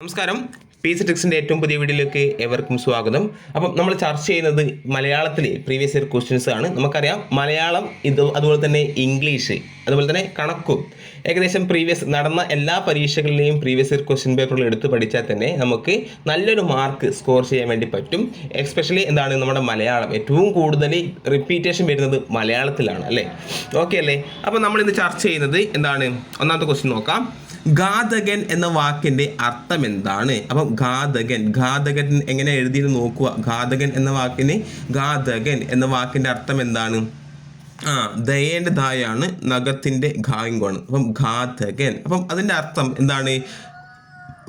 നമസ്കാരം. പീസ് ട്രിക്സിൻ്റെ ഏറ്റവും പുതിയ വീഡിയോയിലേക്ക് ഏവർക്കും സ്വാഗതം. അപ്പം നമ്മൾ ചർച്ച ചെയ്യുന്നത് മലയാളത്തിലെ പ്രീവിയസ് ഇയർ ക്വസ്റ്റ്യൻസ് ആണ്. നമുക്കറിയാം മലയാളം അതുപോലെ തന്നെ ഇംഗ്ലീഷ് അതുപോലെ തന്നെ കണക്കും ഏകദേശം നടന്ന എല്ലാ പരീക്ഷകളിലെയും പ്രീവിയസ് ഇയർ ക്വസ്റ്റ്യൻ പേപ്പറുകൾ എടുത്ത് പഠിച്ചാൽ തന്നെ നമുക്ക് നല്ലൊരു മാർക്ക് സ്കോർ ചെയ്യാൻ വേണ്ടി പറ്റും. എസ്പെഷ്യലി നമ്മുടെ മലയാളം ഏറ്റവും കൂടുതൽ റിപ്പീറ്റേഷൻ വരുന്നത് മലയാളത്തിലാണ് അല്ലേ? ഓക്കെ അല്ലേ? അപ്പോൾ നമ്മളിന്ന് ചർച്ച ചെയ്യുന്നത് ഒന്നാമത്തെ ക്വസ്റ്റ്യൻ നോക്കാം. ഘാതകൻ എന്ന വാക്കിന്റെ അർത്ഥം എന്താണ്? അപ്പം ഘാതകൻ എങ്ങനെ എഴുതിയെന്ന് നോക്കുക. ഘാതകൻ എന്ന വാക്കിന്റെ അർത്ഥം എന്താണ്? ദയേൻ്റെ ദായാണ്, നഖത്തിന്റെ ഘായും കൊണ്ട്. അപ്പം ഘാതകൻ. അപ്പം അതിന്റെ അർത്ഥം എന്താണ്?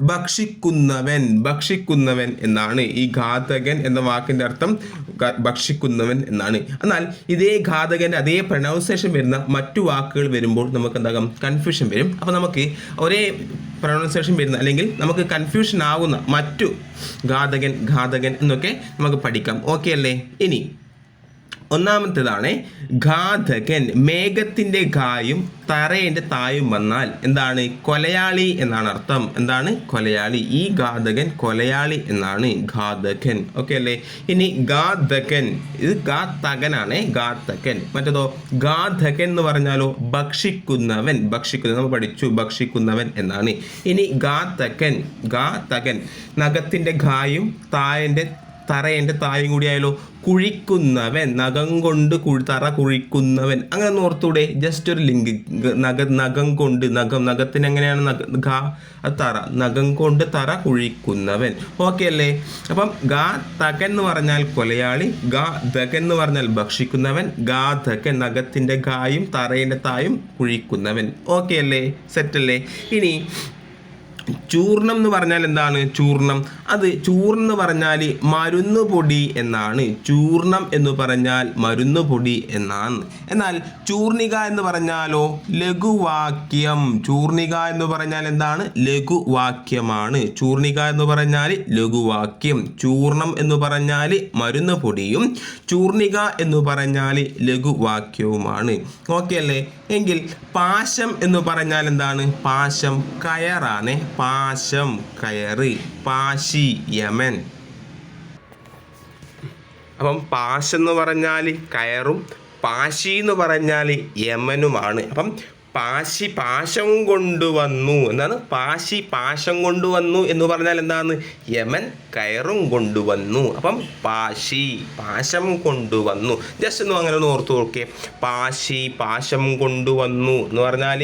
ഭക്ഷിക്കുന്നവൻ എന്നാണ്. ഈ ഘാതകൻ എന്ന വാക്കിന്റെ അർത്ഥം ഭക്ഷിക്കുന്നവൻ എന്നാണ്. എന്നാൽ ഇതേ ഘാതകന്റെ അതേ പ്രൊനൗൺസിയേഷൻ വരുന്ന മറ്റു വാക്കുകൾ വരുമ്പോൾ നമുക്ക് കൺഫ്യൂഷൻ വരും. അപ്പോൾ നമുക്ക് ഒരേ പ്രൊനൗൺസിയേഷൻ വരുന്ന അല്ലെങ്കിൽ നമുക്ക് കൺഫ്യൂഷൻ ആകുന്ന മറ്റു ഘാതകൻ എന്നൊക്കെ നമുക്ക് പഠിക്കാം. ഓക്കെ അല്ലേ? ഇനി ഒന്നാമത്തേതാണ് ഘാതകൻ. മേഘത്തിന്റെ ഘായും തറേന്റെ തായും വന്നാൽ എന്താണ്? കൊലയാളി എന്നാണ് അർത്ഥം. കൊലയാളി. ഈ ഘാതകൻ കൊലയാളി എന്നാണ് ഘാതകൻ. ഓക്കെ അല്ലേ? ഇനി ഘാതകൻ, ഇത് ഘാതകനാണ്. ഘാതകൻ. മറ്റേതോ ഘാതകൻ എന്ന് പറഞ്ഞാലോ ഭക്ഷിക്കുന്നവൻ. നമ്മൾ പഠിച്ചു ഭക്ഷിക്കുന്നവൻ എന്നാണ്. ഇനി ഘാതകൻ നഖത്തിന്റെ ഘായും തറേന്റെ തായും കൂടി ആയാലോ കുഴിക്കുന്നവൻ. നഖം കൊണ്ട് തറ കുഴിക്കുന്നവൻ. അങ്ങനെ ഒന്ന് ഓർത്തൂടെ? ജസ്റ്റ് ഒരു ലിങ്ക്. നഖത്തിന് എങ്ങനെയാണ് തറ, നഖം കൊണ്ട് തറ കുഴിക്കുന്നവൻ. ഓക്കെ അല്ലേ? അപ്പം ഘാതകൻ എന്ന് പറഞ്ഞാൽ കൊലയാളി, ഘാതകൻ എന്ന് പറഞ്ഞാൽ ഭക്ഷിക്കുന്നവൻ, ഘാതകൻ നഖത്തിന്റെ ഘായും തറേന്റെ തായും കുഴിക്കുന്നവൻ. ഓക്കെ അല്ലേ? സെറ്റല്ലേ? ഇനി ചൂർണം എന്ന് പറഞ്ഞാൽ എന്താണ്? ചൂർണം എന്ന് പറഞ്ഞാൽ മരുന്ന് പൊടി എന്നാണ്. ചൂർണം എന്ന് പറഞ്ഞാൽ മരുന്ന് പൊടി എന്നാണ്. എന്നാൽ ചൂർണിക എന്ന് പറഞ്ഞാലോ ലഘുവാക്യം. ചൂർണിക എന്ന് പറഞ്ഞാൽ എന്താണ്? ലഘുവാക്യമാണ്. ചൂർണിക എന്ന് പറഞ്ഞാൽ ലഘുവാക്യം. ചൂർണം എന്ന് പറഞ്ഞാൽ മരുന്ന് പൊടിയും ചൂർണിക എന്ന് പറഞ്ഞാൽ ലഘുവാക്യവുമാണ്. ഓക്കെ അല്ലേ? എങ്കിൽ പാശം എന്ന് പറഞ്ഞാൽ എന്താണ്? പാശം കയറാണ്. പാശം കയറ്. പാശി യമൻ. അപ്പം പാശം എന്ന് പറഞ്ഞാൽ കയറും, പാശി എന്ന് പറഞ്ഞാൽ യമനുമാണ്. അപ്പം പാശം കൊണ്ടുവന്നു. പാശം കൊണ്ടുവന്നു എന്ന് പറഞ്ഞാൽ എന്താണ്? യമൻ കയറും കൊണ്ടുവന്നു. അപ്പം പാശം കൊണ്ടുവന്നു. ജസ്റ്റ് അങ്ങനെ ഒന്ന് ഓർത്തു നോക്കിയേ. പാശം കൊണ്ടുവന്നു എന്ന് പറഞ്ഞാൽ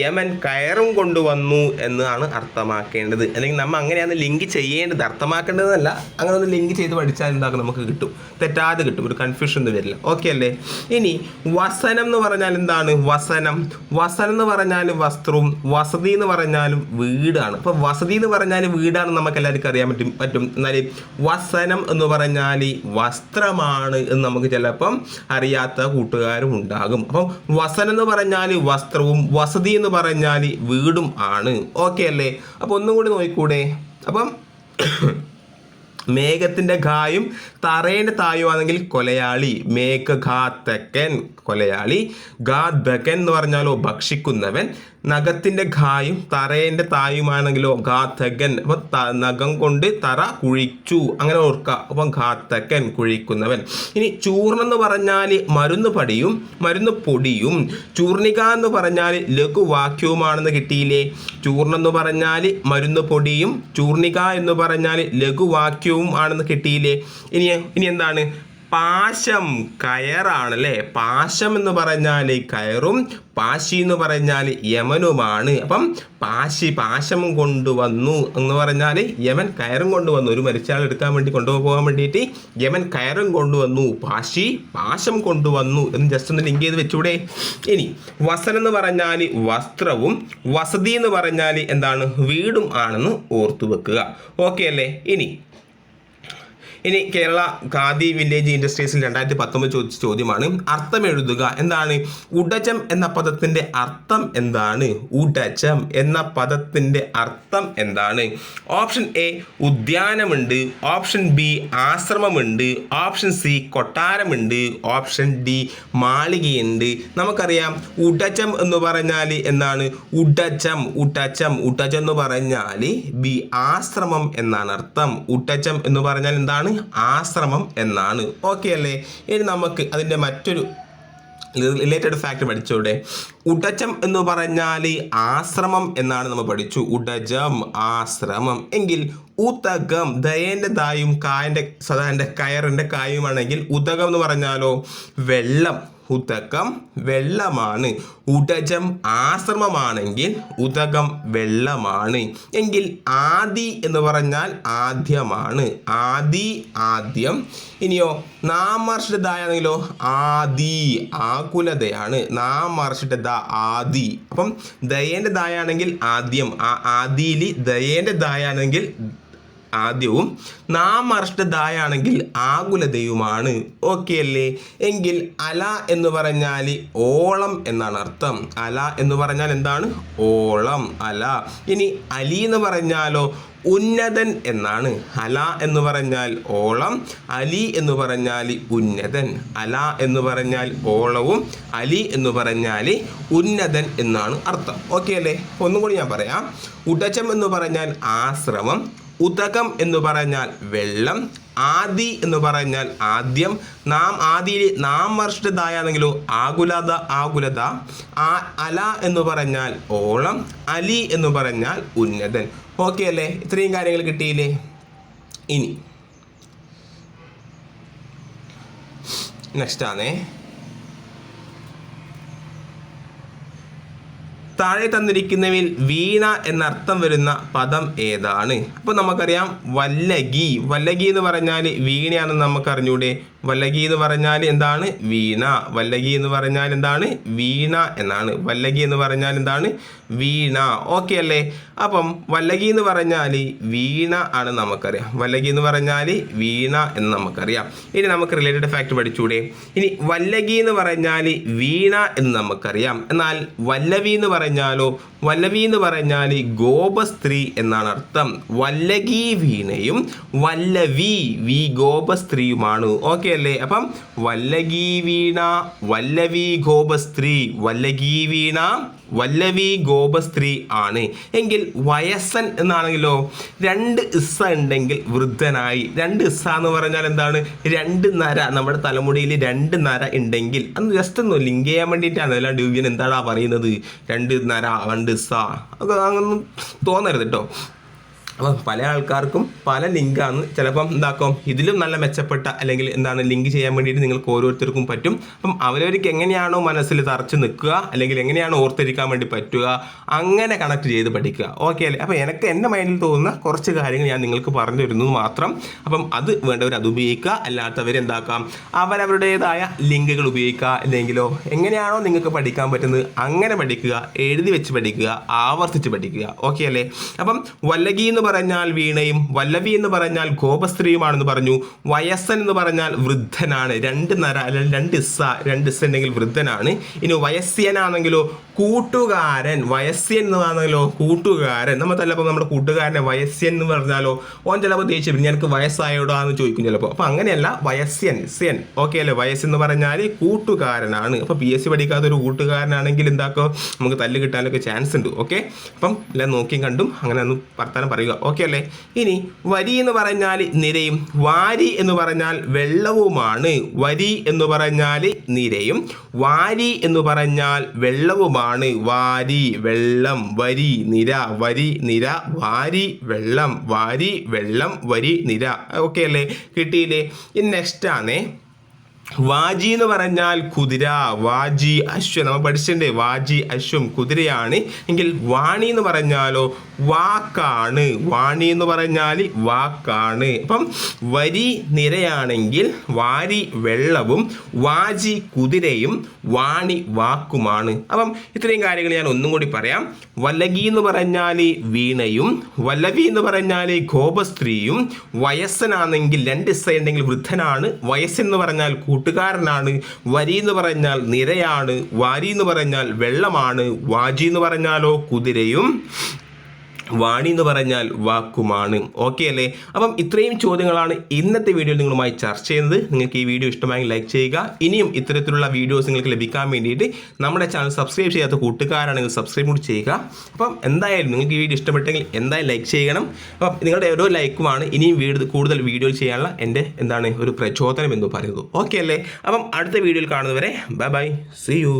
യമൻ കയറും കൊണ്ടുവന്നു എന്നാണ് അർത്ഥമാക്കേണ്ടത്. അല്ലെങ്കിൽ നമ്മൾ അങ്ങനെയാണ് ലിങ്ക് ചെയ്യേണ്ടത്, അർത്ഥമാക്കേണ്ടതല്ല. അങ്ങനെ ഒന്ന് ലിങ്ക് ചെയ്ത് പഠിച്ചാൽ നമുക്ക് കിട്ടും, തെറ്റാതെ കിട്ടും, ഒരു കൺഫ്യൂഷൻ ഒന്നും വരില്ല. ഓക്കെ അല്ലേ? ഇനി വസനം എന്ന് പറഞ്ഞാൽ എന്താണ്? വസനം എന്ന് പറഞ്ഞാൽ വസ്ത്രവും, വസതി എന്ന് പറഞ്ഞാലും വീടാണ്. അപ്പോൾ വസതി എന്ന് പറഞ്ഞാൽ വീടാണെന്ന് നമുക്ക് എല്ലാവർക്കും അറിയാൻ പറ്റും. എന്നാൽ വസനം എന്ന് പറഞ്ഞാൽ വസ്ത്രമാണ് എന്ന് നമുക്ക് ചിലപ്പം അറിയാത്ത കൂട്ടുകാരും ഉണ്ടാകും. അപ്പം വസനം എന്ന് പറഞ്ഞാൽ വസ്ത്രവും, വസതി എന്ന് പറഞ്ഞാൽ വീടും ആണ്. ഓക്കെ അല്ലേ? അപ്പോൾ ഒന്നും കൂടി നോക്കിക്കൂടെ? അപ്പം മേഘത്തിന്റെ ഘായും തറേന്റെ തായും ആണെങ്കിൽ കൊലയാളി. മേഘഘാതകൻ കൊലയാളി. ഘാതകൻ എന്ന് പറഞ്ഞാലോ ഭക്ഷിക്കുന്നവൻ. നഖത്തിന്റെ ഘായും തറേന്റെ തായുമാണെങ്കിലോ ഘാതകൻ. അപ്പൊ നഖം കൊണ്ട് തറ കുഴിച്ചു, അങ്ങനെ ഓർക്കുക. അപ്പം ഘാതകൻ കുഴിക്കുന്നവൻ. ഇനി ചൂർണം എന്ന് പറഞ്ഞാൽ മരുന്ന് പൊടിയും. ചൂർണിക എന്ന് പറഞ്ഞാൽ ലഘുവാക്യവുമാണെന്ന് കിട്ടിയില്ലേ? ചൂർണം എന്ന് പറഞ്ഞാൽ മരുന്ന് പൊടിയും, ചൂർണിക എന്ന് പറഞ്ഞാൽ ലഘുവാക്യവും ആണെന്ന് കിട്ടിയില്ലേ? ഇനി എന്താണ്? പാശം കയറാണല്ലേ? പാശം എന്ന് പറഞ്ഞാൽ കയറും, പാശി എന്ന് പറഞ്ഞാൽ യമനുമാണ്. അപ്പം പാശം കൊണ്ടുവന്നു എന്ന് പറഞ്ഞാൽ യമൻ കയറും കൊണ്ടുവന്നു. ഒരു മരിച്ചാൾ എടുക്കാൻ വേണ്ടി കൊണ്ടുപോകാൻ വേണ്ടിയിട്ട് യമൻ കയറും കൊണ്ടുവന്നു. പാശം കൊണ്ടുവന്നു എന്ന് ജസ്റ്റ് ഒന്ന് ലിങ്ക് ചെയ്ത് വെച്ചൂടെ? ഇനി വസനം എന്ന് പറഞ്ഞാൽ വസ്ത്രവും, വസതി എന്ന് പറഞ്ഞാൽ എന്താണ്? വീടും ആണെന്ന് ഓർത്തു വെക്കുക. ഓക്കെ അല്ലേ? ഇനി കേരള ഖാദി വില്ലേജ് ഇൻഡസ്ട്രീസിൽ 2019 ചോദിച്ച ചോദ്യമാണ്. അർത്ഥം എഴുതുക. എന്താണ് ഉടജം എന്ന പദത്തിന്റെ അർത്ഥം എന്താണ്? ഉടജം എന്ന പദത്തിന്റെ അർത്ഥം എന്താണ്? ഓപ്ഷൻ എ ഉദ്യാനമുണ്ട്, ഓപ്ഷൻ ബി ആശ്രമമുണ്ട്, ഓപ്ഷൻ സി കൊട്ടാരമുണ്ട്, ഓപ്ഷൻ ഡി മാളികയുണ്ട്. നമുക്കറിയാം ഉടജം എന്ന് പറഞ്ഞാൽ എന്താണ്? ഉടജം എന്ന് പറഞ്ഞാൽ ബി ആശ്രമം എന്നാണ് അർത്ഥം. ഉടജം എന്ന് പറഞ്ഞാൽ എന്താണ്? ആശ്രമം എന്നാണ്. ഓക്കെ അല്ലേ? ഇനി നമുക്ക് അതിൻ്റെ മറ്റൊരു റിലേറ്റഡ് ഫാക്ട് പഠിച്ചോടെ. ഉടജം എന്ന് പറഞ്ഞാൽ ആശ്രമം എന്നാണ് നമ്മൾ പഠിച്ചു. ഉടജം ആശ്രമം. എങ്കിൽ ഉദകം ദയേൻ്റെ ദായും കായൻ്റെ സദാൻ്റെ കയറിൻ്റെ കായുമാണെങ്കിൽ ഉദകം എന്ന് പറഞ്ഞാലോ വെള്ളം. ഉദകം വെള്ളമാണ്. ഉടജം ആശ്രമമാണെങ്കിൽ ഉദകം വെള്ളമാണ്. എങ്കിൽ ആദി എന്ന് പറഞ്ഞാൽ ആദ്യമാണ്. ആദ്യം. ഇനിയോ നാമർഷിതയാണെങ്കിലോ ആദി ആകുലതയാണ്. നാമർഷിത ആദി. അപ്പം ദയേൻ്റെ ദായാണെങ്കിൽ ആദ്യം. ആദിയിൽ ദയേൻ്റെ ദായാണെങ്കിൽ ആദ്യവും നാമർഷിതയാണെങ്കിൽ ആകുലതയുമാണ്. ഓക്കെ അല്ലേ? എങ്കിൽ അല എന്ന് പറഞ്ഞാൽ ഓളം എന്നാണ് അർത്ഥം. അല എന്ന് പറഞ്ഞാൽ എന്താണ്? ഓളം. അല. ഇനി അലി എന്ന് പറഞ്ഞാലോ ഉന്നതൻ എന്നാണ്. അല എന്ന് പറഞ്ഞാൽ ഓളം, അലി എന്ന് പറഞ്ഞാൽ ഉന്നതൻ. അല എന്ന് പറഞ്ഞാൽ ഓളവും, അലി എന്ന് പറഞ്ഞാൽ ഉന്നതൻ എന്നാണ് അർത്ഥം. ഓക്കെ അല്ലേ? ഒന്നും കൂടി ഞാൻ പറയാം. ഉടജം എന്ന് പറഞ്ഞാൽ ആശ്രമം, ഉദകം എന്ന് പറഞ്ഞാൽ വെള്ളം, ആദി എന്ന് പറഞ്ഞാൽ ആദ്യം, ആദിയിൽ നാമർഷിതയാണെങ്കിലോ ആകുലത, അല എന്ന് പറഞ്ഞാൽ ഓളം, അലി എന്ന് പറഞ്ഞാൽ ഉന്നതൻ. ഓക്കെ അല്ലേ? ഇത്രയും കാര്യങ്ങൾ കിട്ടിയില്ലേ? ഇനി നെക്സ്റ്റ് ആണേ. താഴെ തന്നിരിക്കുന്നവയിൽ വീണ എന്നർത്ഥം വരുന്ന പദം ഏതാണ്? അപ്പോൾ നമുക്കറിയാം വല്ലകി. വല്ലകി എന്ന് പറഞ്ഞാൽ വീണയാണെന്ന് നമുക്ക് അറിഞ്ഞൂടെ? വല്ലകി എന്ന് പറഞ്ഞാൽ എന്താണ്? വീണ. വല്ലകി എന്ന് പറഞ്ഞാൽ എന്താണ്? വീണ എന്നാണ്. വല്ലകി എന്ന് പറഞ്ഞാൽ എന്താണ്? വീണ. ഓക്കെ അല്ലേ? അപ്പം വല്ലകി എന്ന് പറഞ്ഞാൽ വീണ ആണ് നമുക്കറിയാം. വല്ലകി എന്ന് പറഞ്ഞാൽ വീണ എന്ന് നമുക്കറിയാം. ഇനി നമുക്ക് റിലേറ്റഡ് ഫാക്ട് പഠിച്ചൂടെ? ഇനി വല്ലകി എന്ന് പറഞ്ഞാൽ വീണ എന്ന് നമുക്കറിയാം. എന്നാൽ വല്ലവി എന്ന് പറഞ്ഞാലോ? വല്ലവി എന്ന് പറഞ്ഞാൽ ഗോപസ്ത്രീ എന്നാണ് അർത്ഥം. വല്ലകി വീണയും വല്ലവി ഗോപസ്ത്രീയുമാണ്. ഓക്കെ അല്ലേ? അപ്പം വല്ലകി വീണ, വല്ലവി ഗോപസ്ത്രീ. വല്ലകി വീണ, വല്ലവി ഗോപസ്ത്രീ ആണ്. എങ്കിൽ വയസ്സൻ എന്നാണെങ്കിലോ? 2 ഇസ്സ ഉണ്ടെങ്കിൽ വൃദ്ധനായി. 2 ഇസ്സ എന്ന് പറഞ്ഞാൽ എന്താണ്? 2 നര. നമ്മുടെ തലമുടിയിൽ 2 നര ഉണ്ടെങ്കിൽ അത് ജസ്റ്റ് ഒന്ന് ലിങ്ക് ചെയ്യാൻ വേണ്ടിയിട്ടാണ്. അല്ലാണ്ട് ഡിവിഷൻ എന്താടാ പറയുന്നത്? 2 നര, 2 ഇസ്സ അങ്ങനൊന്നും തോന്നരുത് കേട്ടോ. അപ്പം പല ആൾക്കാർക്കും പല ലിങ്കാണ്. ചിലപ്പം എന്താക്കും ഇതിലും നല്ല മെച്ചപ്പെട്ട അല്ലെങ്കിൽ എന്താണ് ലിങ്ക് ചെയ്യാൻ വേണ്ടിയിട്ട് നിങ്ങൾക്ക് ഓരോരുത്തർക്കും പറ്റും. അപ്പം അവരവർക്ക് എങ്ങനെയാണോ മനസ്സിൽ തറച്ച് നിൽക്കുക അല്ലെങ്കിൽ എങ്ങനെയാണോ ഓർത്തിരിക്കാൻ വേണ്ടി പറ്റുക അങ്ങനെ കണക്ട് ചെയ്ത് പഠിക്കുക. ഓക്കെ അല്ലേ? അപ്പം എനിക്ക് എൻ്റെ മൈൻഡിൽ തോന്നുന്ന കുറച്ച് കാര്യങ്ങൾ ഞാൻ നിങ്ങൾക്ക് പറഞ്ഞു തരുന്നത് മാത്രം. അപ്പം അത് വേണ്ടവർ അത് ഉപയോഗിക്കുക. അല്ലാത്തവരെന്താക്കാം അവരവരുടേതായ ലിങ്കുകൾ ഉപയോഗിക്കുക. അല്ലെങ്കിലോ എങ്ങനെയാണോ നിങ്ങൾക്ക് പഠിക്കാൻ പറ്റുന്നത് അങ്ങനെ പഠിക്കുക. എഴുതി വെച്ച് പഠിക്കുക, ആവർത്തിച്ച് പഠിക്കുക. ഓക്കെ അല്ലേ? അപ്പം വല്ലകി എന്ന് പറഞ്ഞാൽ വീണയും വല്ലവി എന്ന് പറഞ്ഞാൽ ഗോപസ്ത്രീയുമാണെന്ന് പറഞ്ഞു. വയസ്സൻ എന്ന് പറഞ്ഞാൽ വൃദ്ധനാണ്. 2 നര അല്ലെങ്കിൽ 2 ഇസ്സ ഉണ്ടെങ്കിൽ വൃദ്ധനാണ്. ഇനി വയസ്യനാണെങ്കിലോ കൂട്ടുകാരൻ. വയസ്യൻ എന്ന് പറഞ്ഞാലോ കൂട്ടുകാരൻ. നമ്മൾ ചിലപ്പോൾ നമ്മുടെ കൂട്ടുകാരനെ വയസ്യൻ എന്ന് പറഞ്ഞാലോ ഓൻ ചിലപ്പോൾ ദേഷ്യം എനിക്ക് വയസ്സായോടാ എന്ന് ചോദിക്കും ചിലപ്പോൾ. അപ്പം അങ്ങനെയല്ല, വയസ്യൻ സ്യൻ. ഓക്കെ അല്ലേ? വയസ്സെന്ന് പറഞ്ഞാൽ കൂട്ടുകാരനാണ്. അപ്പോൾ PSC പഠിക്കാത്ത ഒരു കൂട്ടുകാരനാണെങ്കിൽ എന്താക്കോ നമുക്ക് തല്ല് കിട്ടാനൊക്കെ ചാൻസ് ഉണ്ട്. ഓക്കെ, അപ്പം എല്ലാം നോക്കിയും കണ്ടും അങ്ങനെ ഒന്ന് വർത്താനം പറയുക. ഓക്കെ അല്ലേ? ഇനി വരി എന്ന് പറഞ്ഞാൽ നിരയും, വാരി എന്ന് പറഞ്ഞാൽ വെള്ളവുമാണ്. വരി എന്ന് പറഞ്ഞാൽ നിരയും, വാരി എന്ന് പറഞ്ഞാൽ വെള്ളവുമാണ്. വാരി വെള്ളം, വരി നിര, വരി നിര, വാരി വെള്ളം, വാരി വെള്ളം, വരി നിര. ഓക്കെ അല്ലേ? കിട്ടിയില്ലേ? ഇനി നെക്സ്റ്റ് ആണേ വാജി എന്ന് പറഞ്ഞാൽ കുതിര. വാജി അശ്വം നമ്മൾ പഠിച്ചിട്ടുണ്ട്. വാജി അശ്വം കുതിരയാണ്. എങ്കിൽ വാണി എന്ന് പറഞ്ഞാലോ വാക്കാണ്. വാണി എന്ന് പറഞ്ഞാൽ വാക്കാണ്. അപ്പം വരി നിരയാണെങ്കിൽ വാരി വെള്ളവും വാജി കുതിരയും വാണി വാക്കുമാണ്. അപ്പം ഇത്രയും കാര്യങ്ങൾ ഞാൻ ഒന്നും കൂടി പറയാം. വല്ലകി എന്ന് പറഞ്ഞാൽ വീണയും വല്ലവി എന്ന് പറഞ്ഞാൽ ഗോപസ്ത്രീയും വയസ്സനാണെങ്കിൽ 2 ഇസ ഉണ്ടെങ്കിൽ വൃദ്ധനാണ്. വയസ്സെന്ന് പറഞ്ഞാൽ കൂട്ടുകാരനാണ്. വരി എന്ന് പറഞ്ഞാൽ നിരയാണ്. വാരി എന്ന് പറഞ്ഞാൽ വെള്ളമാണ്. വാജി എന്ന് പറഞ്ഞാലോ കുതിരയും. വാണി എന്ന് പറഞ്ഞാൽ വാക്കുമാണ്. ഓക്കെ അല്ലേ? അപ്പം ഇത്രയും ചോദ്യങ്ങളാണ് ഇന്നത്തെ വീഡിയോയിൽ നിങ്ങളുമായി ചർച്ച ചെയ്യുന്നത്. നിങ്ങൾക്ക് ഈ വീഡിയോ ഇഷ്ടമായി ലൈക്ക് ചെയ്യുക. ഇനിയും ഇത്തരത്തിലുള്ള വീഡിയോസ് നിങ്ങൾക്ക് ലഭിക്കാൻ വേണ്ടിയിട്ട് നമ്മുടെ ചാനൽ സബ്സ്ക്രൈബ് ചെയ്യാത്ത കൂട്ടുകാരാണെങ്കിൽ സബ്സ്ക്രൈബ് കൂടി ചെയ്യുക. അപ്പം എന്തായാലും നിങ്ങൾക്ക് ഈ വീഡിയോ ഇഷ്ടപ്പെട്ടെങ്കിൽ എന്തായാലും ലൈക്ക് ചെയ്യണം. അപ്പം നിങ്ങളുടെ ഓരോ ലൈക്കുമാണ് ഇനിയും കൂടുതൽ വീഡിയോ ചെയ്യാനുള്ള എൻ്റെ ഒരു പ്രചോദനം എന്ന് പറയുന്നത്. ഓക്കെ അല്ലേ? അപ്പം അടുത്ത വീഡിയോയിൽ കാണുന്നവരെ ബൈ ബൈ, സീ യു.